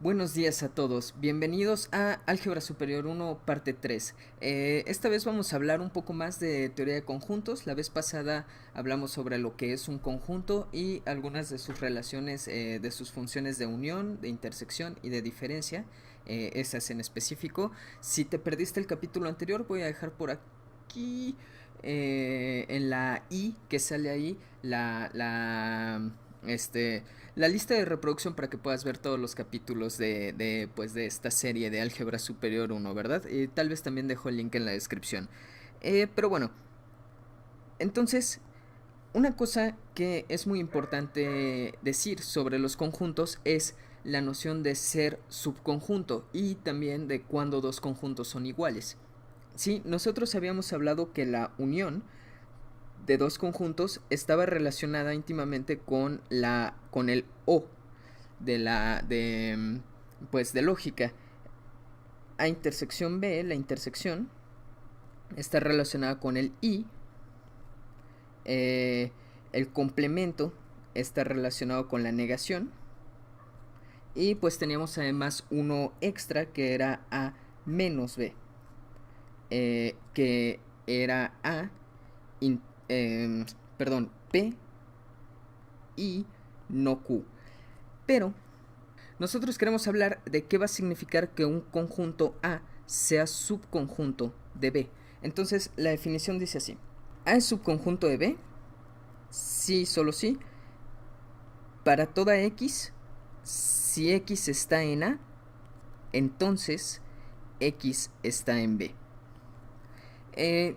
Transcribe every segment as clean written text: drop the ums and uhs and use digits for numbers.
Buenos días a todos, bienvenidos a Álgebra Superior 1, parte 3. Esta vez vamos a hablar un poco más de teoría de conjuntos. La vez pasada hablamos sobre lo que es un conjunto y algunas de sus relaciones, de sus funciones de unión, de intersección y de diferencia, esas en específico. Si te perdiste el capítulo anterior, voy a dejar por aquí, en la I que sale ahí, la lista de reproducción para que puedas ver todos los capítulos de esta serie de Álgebra Superior 1, ¿verdad? Tal vez también dejo el link en la descripción. Pero bueno, entonces, una cosa que es muy importante decir sobre los conjuntos es la noción de ser subconjunto y también de cuando dos conjuntos son iguales. Sí, nosotros habíamos hablado que la unión de dos conjuntos estaba relacionada íntimamente con el o de lógica. A intersección B, la intersección está relacionada con el i, el complemento está relacionado con la negación, y pues teníamos además uno extra que era a menos b, que era a p y no q. Pero nosotros queremos hablar de qué va a significar que un conjunto A sea subconjunto de B. Entonces la definición dice así: A es subconjunto de B si, solo si, para toda X, si X está en A, entonces X está en B.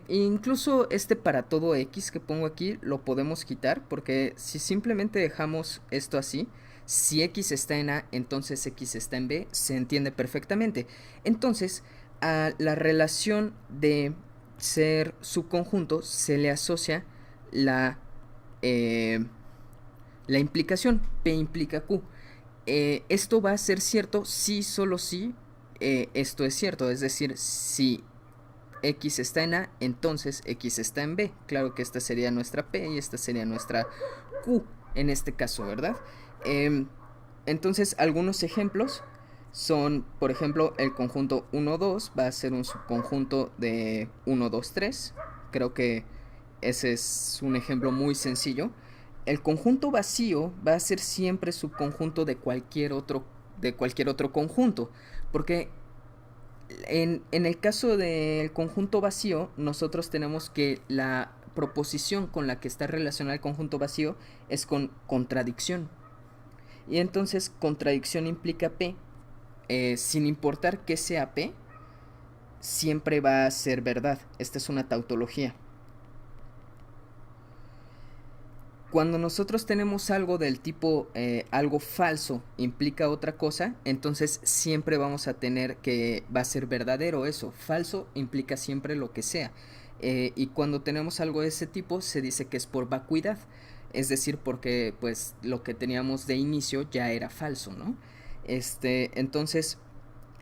Incluso este para todo X que pongo aquí lo podemos quitar, porque si simplemente dejamos esto así, si X está en A, entonces X está en B, se entiende perfectamente. Entonces, a la relación de ser subconjunto se le asocia la, eh, la implicación, P implica Q. Esto va a ser cierto si, solo si, esto es cierto, es decir, si X está en A, entonces X está en B. Claro que esta sería nuestra P y esta sería nuestra Q en este caso, ¿verdad? Entonces, algunos ejemplos son, por ejemplo, el conjunto 1, 2 va a ser un subconjunto de 1, 2, 3. Creo que ese es un ejemplo muy sencillo. El conjunto vacío va a ser siempre subconjunto de cualquier otro conjunto, porque en el caso del conjunto vacío, nosotros tenemos que la proposición con la que está relacionado el conjunto vacío es con contradicción. Y entonces contradicción implica P. Sin importar que sea P, siempre va a ser verdad. Esta es una tautología. Cuando nosotros tenemos algo del tipo algo falso implica otra cosa, entonces siempre vamos a tener que va a ser verdadero eso. Falso implica siempre lo que sea. Y cuando tenemos algo de ese tipo se dice que es por vacuidad, es decir, porque pues lo que teníamos de inicio ya era falso, ¿no? Entonces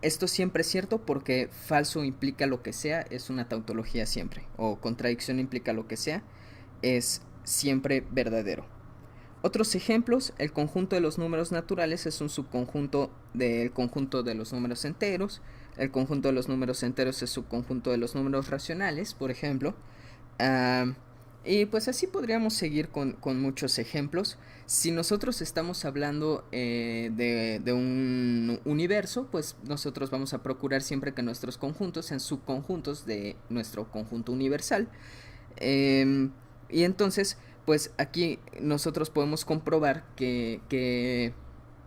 esto siempre es cierto porque falso implica lo que sea, es una tautología siempre, o contradicción implica lo que sea, es siempre verdadero. Otros ejemplos: el conjunto de los números naturales es un subconjunto del conjunto de los números enteros. El conjunto de los números enteros es subconjunto de los números racionales, por ejemplo. Y pues así podríamos seguir con muchos ejemplos. Si nosotros estamos hablando de un universo, pues nosotros vamos a procurar siempre que nuestros conjuntos sean subconjuntos de nuestro conjunto universal. Y entonces, pues aquí nosotros podemos comprobar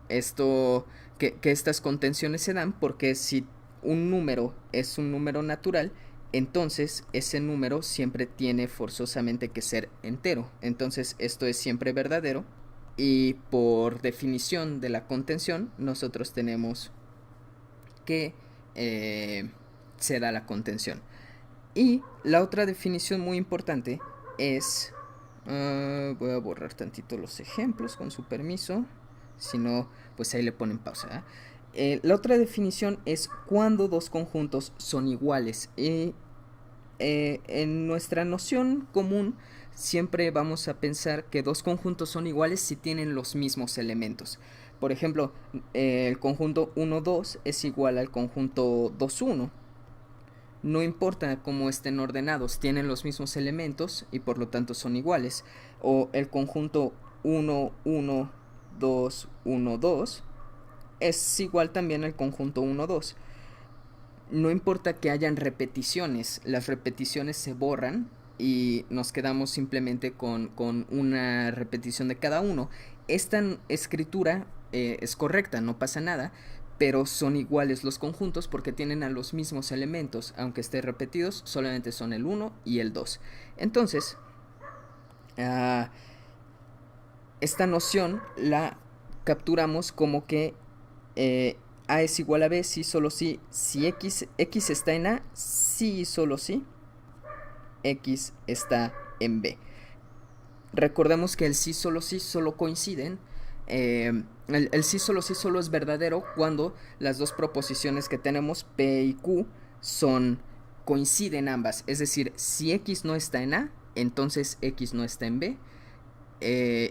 esto, que estas contenciones se dan porque si un número es un número natural, entonces ese número siempre tiene forzosamente que ser entero. Entonces esto es siempre verdadero y por definición de la contención nosotros tenemos que se da la contención. Y la otra definición muy importante es... voy a borrar tantito los ejemplos con su permiso. Si no, pues ahí le ponen pausa. La otra definición es cuando dos conjuntos son iguales. En nuestra noción común siempre vamos a pensar que dos conjuntos son iguales si tienen los mismos elementos. Por ejemplo, el conjunto 1, 2 es igual al conjunto 2, 1. No importa cómo estén ordenados, tienen los mismos elementos y por lo tanto son iguales. O el conjunto 1, 1, 2, 1, 2 es igual también al conjunto 1, 2. No importa que hayan repeticiones, las repeticiones se borran y nos quedamos simplemente con una repetición de cada uno. Esta escritura es correcta, no pasa nada, pero son iguales los conjuntos porque tienen a los mismos elementos, aunque estén repetidos, solamente son el 1 y el 2. Entonces, uh, esta noción la capturamos como que A es igual a B si solo si X está en A, si y solo si X está en B. Recordemos que el sí solo coinciden. El sí solo es verdadero cuando las dos proposiciones que tenemos, P y Q, coinciden ambas. Es decir, si X no está en A, entonces X no está en B.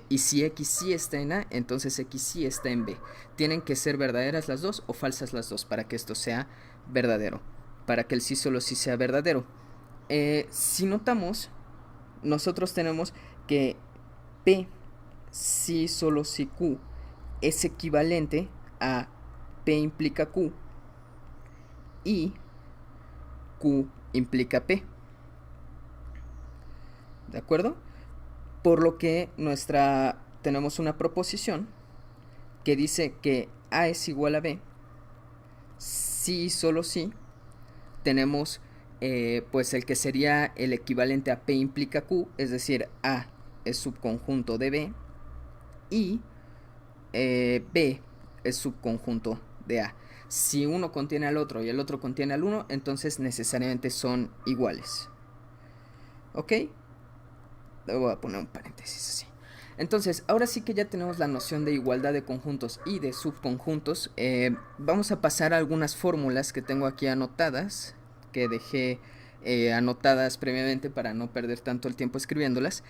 Y si X sí está en A, entonces X sí está en B. Tienen que ser verdaderas las dos o falsas las dos para que esto sea verdadero, para que el sí solo sí sea verdadero. Si notamos, nosotros tenemos que P sí solo si Q es equivalente a P implica Q y Q implica P. ¿De acuerdo? Por lo que tenemos una proposición que dice que A es igual a B si y solo si tenemos pues el que sería el equivalente a P implica Q, es decir, A es subconjunto de B y B es subconjunto de A. Si uno contiene al otro y el otro contiene al uno, entonces necesariamente son iguales. ¿Ok? Le voy a poner un paréntesis así. Entonces, ahora sí que ya tenemos la noción de igualdad de conjuntos y de subconjuntos. Vamos a pasar a algunas fórmulas que tengo aquí anotadas, que dejé anotadas previamente para no perder tanto el tiempo escribiéndolas.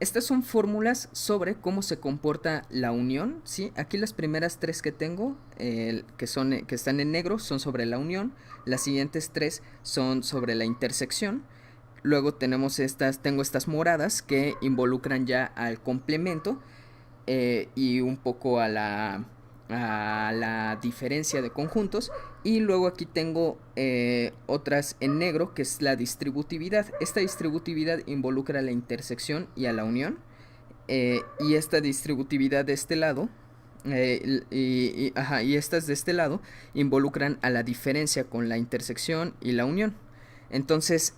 Estas son fórmulas sobre cómo se comporta la unión, ¿sí? Aquí las primeras tres que tengo, que están en negro, son sobre la unión. Las siguientes tres son sobre la intersección. Luego tengo estas moradas que involucran ya al complemento y un poco a la diferencia de conjuntos. Y luego aquí tengo otras en negro, que es la distributividad. Esta distributividad involucra a la intersección y a la unión. Y esta distributividad de este lado, y estas de este lado, involucran a la diferencia con la intersección y la unión. Entonces,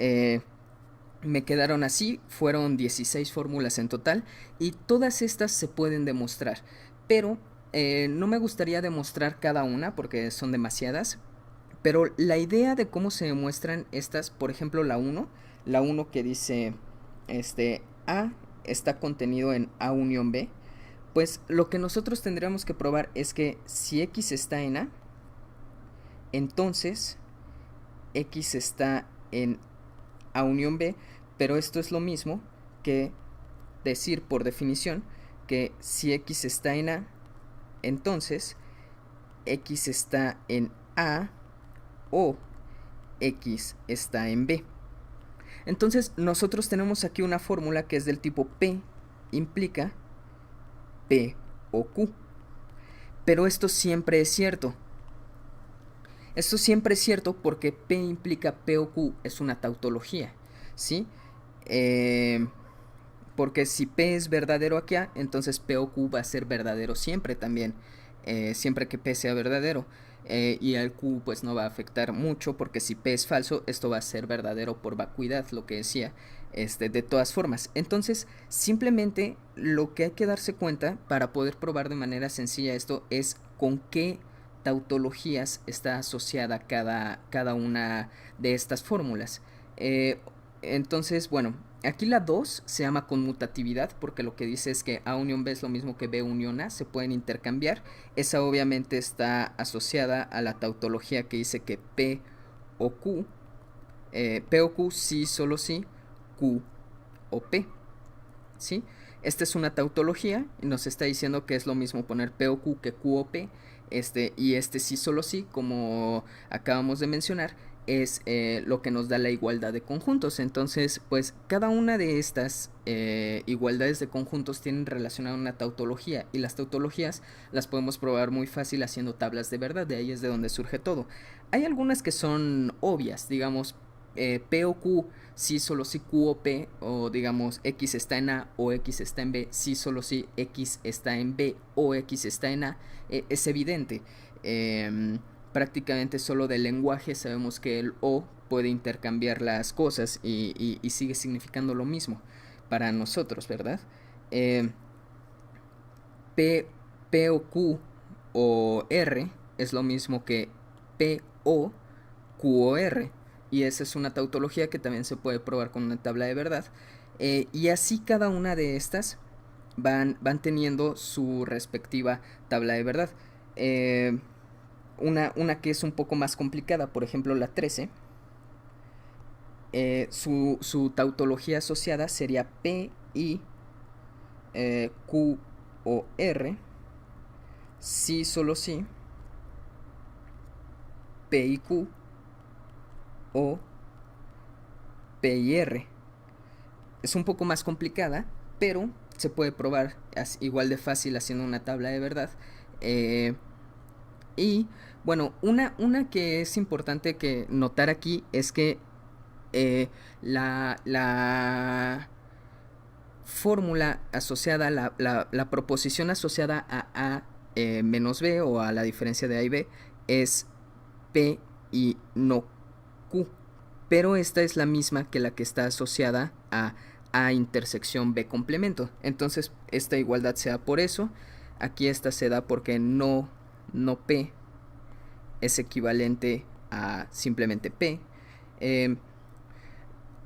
me quedaron así, fueron 16 fórmulas en total y todas estas se pueden demostrar, pero no me gustaría demostrar cada una porque son demasiadas, pero la idea de cómo se demuestran estas, por ejemplo la 1 que dice A está contenido en A unión B, pues lo que nosotros tendríamos que probar es que si X está en A, entonces X está en A unión B, pero esto es lo mismo que decir por definición que si X está en A, entonces X está en A o X está en B. Entonces nosotros tenemos aquí una fórmula que es del tipo P implica P o Q. Pero esto siempre es cierto. Esto siempre es cierto porque P implica P o Q es una tautología, ¿sí? Porque si P es verdadero aquí, entonces P o Q va a ser verdadero siempre también, siempre que P sea verdadero. Y al Q pues no va a afectar mucho porque si P es falso, esto va a ser verdadero por vacuidad, lo que decía, de todas formas. Entonces, simplemente lo que hay que darse cuenta para poder probar de manera sencilla esto es con qué tautologías está asociada cada una de estas fórmulas. Entonces, bueno, aquí la 2 se llama conmutatividad porque lo que dice es que A unión B es lo mismo que B unión A, se pueden intercambiar. Esa obviamente está asociada a la tautología que dice que P o Q sí, solo sí, Q o P, ¿sí? esta es una tautología y nos está diciendo que es lo mismo poner P o Q que Q o P, y este sí solo sí, como acabamos de mencionar, es lo que nos da la igualdad de conjuntos. Entonces, pues cada una de estas igualdades de conjuntos tienen relacionada una tautología, y las tautologías las podemos probar muy fácil haciendo tablas de verdad. De ahí es de donde surge todo. Hay algunas que son obvias, digamos, P o Q, sí solo sí Q o P, o digamos X está en A o X está en B, sí solo sí X está en B o X está en A, es evidente. Prácticamente solo del lenguaje sabemos que el O puede intercambiar las cosas y sigue significando lo mismo para nosotros, ¿verdad? Eh, P, P o Q o R es lo mismo que P o Q o R, y esa es una tautología que también se puede probar con una tabla de verdad. Y así cada una de estas van teniendo su respectiva tabla de verdad. Una que es un poco más complicada, por ejemplo la 13, su tautología asociada sería P, I, Q o R, sí, solo sí, P y Q o P y R. Es un poco más complicada, pero se puede probar igual de fácil haciendo una tabla de verdad. Y bueno, una que es importante que notar aquí es que la fórmula asociada, la proposición asociada a menos B, o a la diferencia de A y B, es P y no Q. Pero esta es la misma que la que está asociada a intersección B complemento. Entonces esta igualdad se da por eso. Aquí esta se da porque no P es equivalente a simplemente P.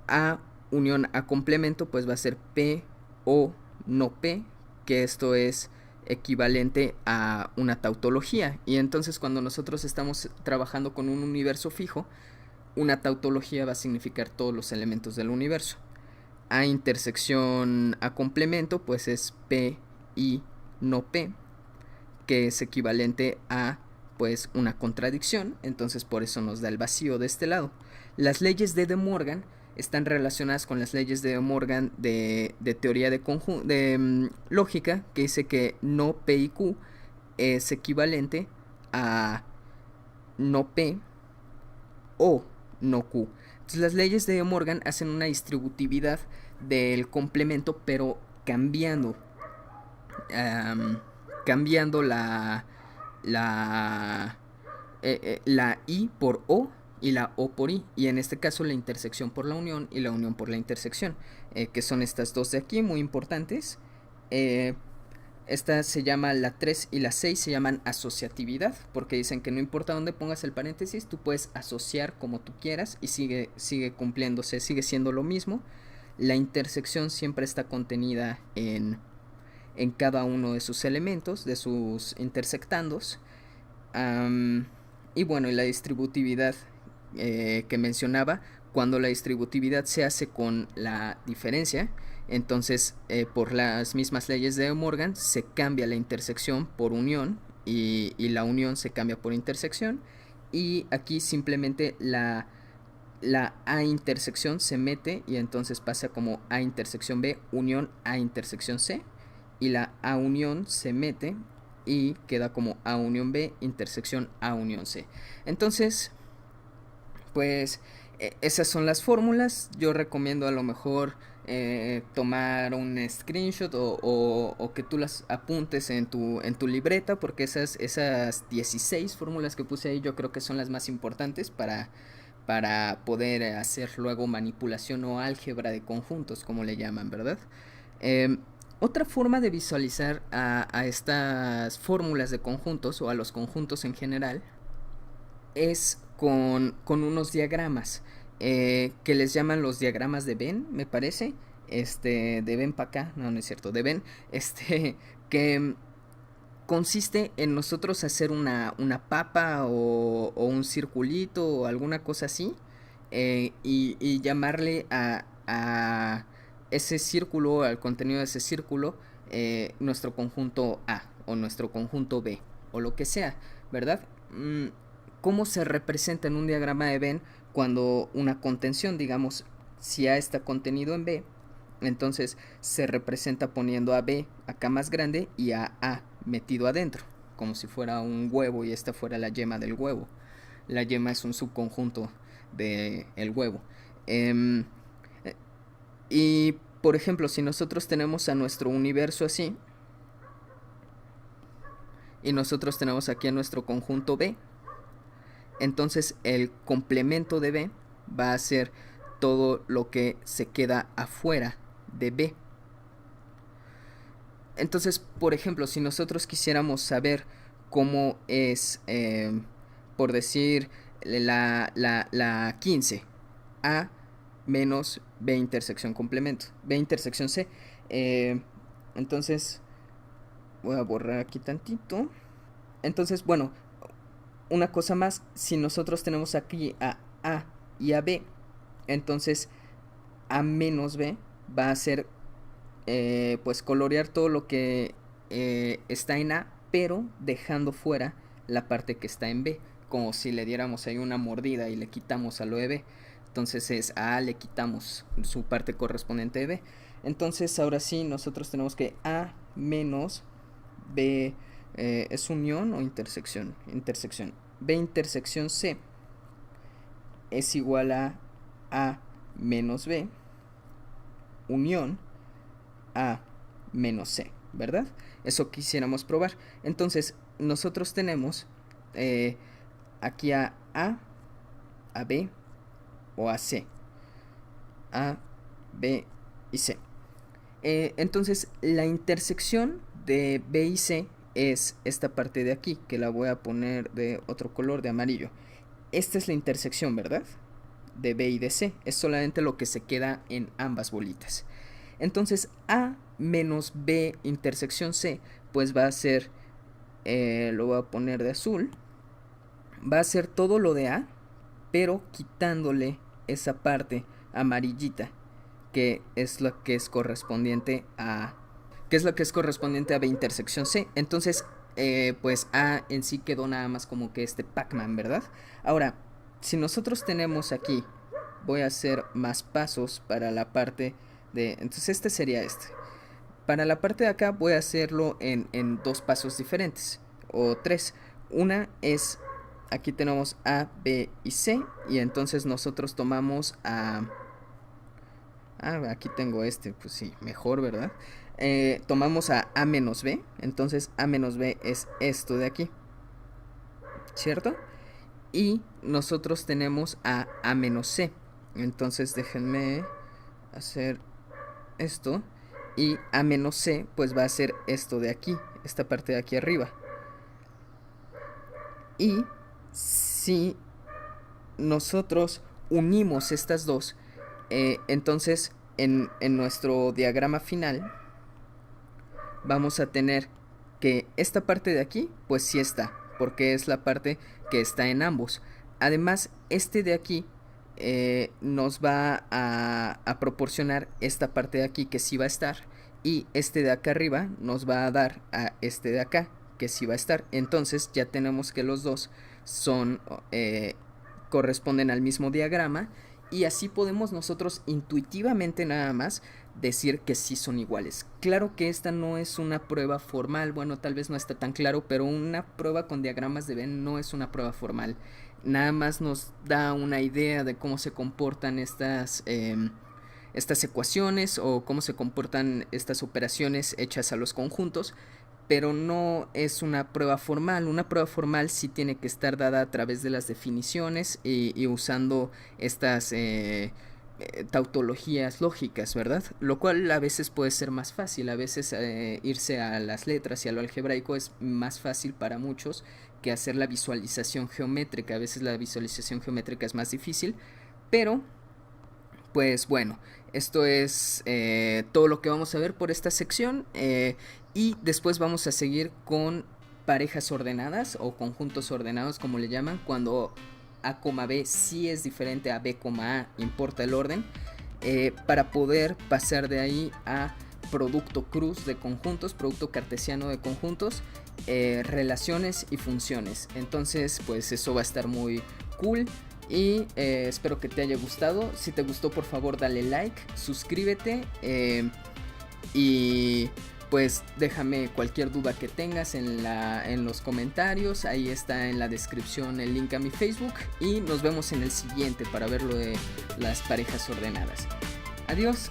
A unión a complemento pues va a ser P o no P, que esto es equivalente a una tautología. Y entonces cuando nosotros estamos trabajando con un universo fijo, una tautología va a significar todos los elementos del universo. A intersección a complemento pues es P y no P, que es equivalente a pues una contradicción. Entonces por eso nos da el vacío de este lado. Las leyes de De Morgan están relacionadas con las leyes de De Morgan de teoría de lógica, que dice que no P y Q es equivalente a no P o no Q. Entonces las leyes de De Morgan hacen una distributividad del complemento, pero cambiando la I por O y la O por I, y en este caso la intersección por la unión y la unión por la intersección, que son estas dos de aquí, muy importantes. Esta se llama, la 3 y la 6 se llaman asociatividad, porque dicen que no importa dónde pongas el paréntesis, tú puedes asociar como tú quieras y sigue cumpliéndose, sigue siendo lo mismo. La intersección siempre está contenida en cada uno de sus elementos, de sus intersectandos. Y bueno, y la distributividad que mencionaba, cuando la distributividad se hace con la diferencia, entonces por las mismas leyes de De Morgan se cambia la intersección por unión, y la unión se cambia por intersección, y aquí simplemente la A intersección se mete y entonces pasa como A intersección B unión A intersección C, y la A unión se mete y queda como A unión B intersección A unión C. Entonces, pues esas son las fórmulas. Yo recomiendo a lo mejor tomar un screenshot o que tú las apuntes en tu libreta, porque esas 16 fórmulas que puse ahí yo creo que son las más importantes para poder hacer luego manipulación o álgebra de conjuntos, como le llaman, ¿verdad? Otra forma de visualizar a estas fórmulas de conjuntos, o a los conjuntos en general, es con unos diagramas que les llaman los diagramas de Venn, me parece. De Venn para acá, no es cierto, de Venn, que consiste en nosotros hacer una papa o un circulito o alguna cosa así, y llamarle a ese círculo, al contenido de ese círculo, nuestro conjunto A o nuestro conjunto B o lo que sea, ¿verdad? ¿Cómo se representa en un diagrama de Venn cuando una contención, digamos, si A está contenido en B, entonces se representa poniendo a B acá más grande y a metido adentro, como si fuera un huevo y esta fuera la yema del huevo. La yema es un subconjunto del huevo. Y por ejemplo, si nosotros tenemos a nuestro universo así, y nosotros tenemos aquí a nuestro conjunto B, entonces el complemento de B va a ser todo lo que se queda afuera de B. Entonces, por ejemplo, si nosotros quisiéramos saber cómo es, por decir, la 15, A menos B intersección complemento, B intersección C. Entonces, voy a borrar aquí tantito. Entonces, bueno, una cosa más, si nosotros tenemos aquí a y a B, entonces A menos B va a ser pues colorear todo lo que está en A, pero dejando fuera la parte que está en B, como si le diéramos ahí una mordida y le quitamos a lo de B. Entonces es a A le quitamos su parte correspondiente de B. Entonces ahora sí nosotros tenemos que A menos B es unión o intersección. Intersección. B intersección C es igual a menos B unión A menos C, ¿verdad? Eso quisiéramos probar. Entonces nosotros tenemos aquí a B o a C. A, B y C. Entonces la intersección de B y C es esta parte de aquí, que la voy a poner de otro color, de amarillo. Esta es la intersección, ¿verdad? De B y de C. Es solamente lo que se queda en ambas bolitas. Entonces A menos B intersección C, pues va a ser, lo voy a poner de azul, va a ser todo lo de A, pero quitándole esa parte amarillita, que es lo que es correspondiente a B intersección C. Entonces, pues A en sí quedó nada más como que este Pac-Man, ¿verdad? Ahora, si nosotros tenemos aquí, voy a hacer más pasos para la parte de... Entonces este sería este. Para la parte de acá voy a hacerlo en dos pasos diferentes, o tres. Una es, aquí tenemos A, B y C, y entonces nosotros tomamos a... aquí tengo este, pues sí, mejor, ¿verdad? Tomamos a menos B, entonces A menos B es esto de aquí, ¿cierto? Y nosotros tenemos a menos C, entonces déjenme hacer esto, y A menos C pues va a ser esto de aquí, esta parte de aquí arriba. Y si nosotros unimos estas dos, entonces en nuestro diagrama final vamos a tener que esta parte de aquí pues sí está, porque es la parte que está en ambos. Además, este de aquí nos va a proporcionar esta parte de aquí que sí va a estar, y este de acá arriba nos va a dar a este de acá que sí va a estar. Entonces ya tenemos que los dos son corresponden al mismo diagrama, y así podemos nosotros intuitivamente nada más decir que sí son iguales. Claro que esta no es una prueba formal, bueno, tal vez no está tan claro, pero una prueba con diagramas de Venn no es una prueba formal. Nada más nos da una idea de cómo se comportan estas ecuaciones o cómo se comportan estas operaciones hechas a los conjuntos, pero no es una prueba formal. Una prueba formal sí tiene que estar dada a través de las definiciones y usando estas tautologías lógicas, ¿verdad? Lo cual a veces puede ser más fácil, a veces irse a las letras y a lo algebraico es más fácil para muchos que hacer la visualización geométrica. A veces la visualización geométrica es más difícil, pero pues bueno, esto es todo lo que vamos a ver por esta sección, y después vamos a seguir con parejas ordenadas o conjuntos ordenados, como le llaman, cuando A, B sí es diferente a B, A, importa el orden. para poder pasar de ahí a producto cruz de conjuntos, producto cartesiano de conjuntos, relaciones y funciones. Entonces pues eso va a estar muy cool. Y espero que te haya gustado. Si te gustó, por favor dale like, suscríbete, y pues déjame cualquier duda que tengas en los comentarios. Ahí está en la descripción el link a mi Facebook. Y nos vemos en el siguiente para ver lo de las parejas ordenadas. Adiós.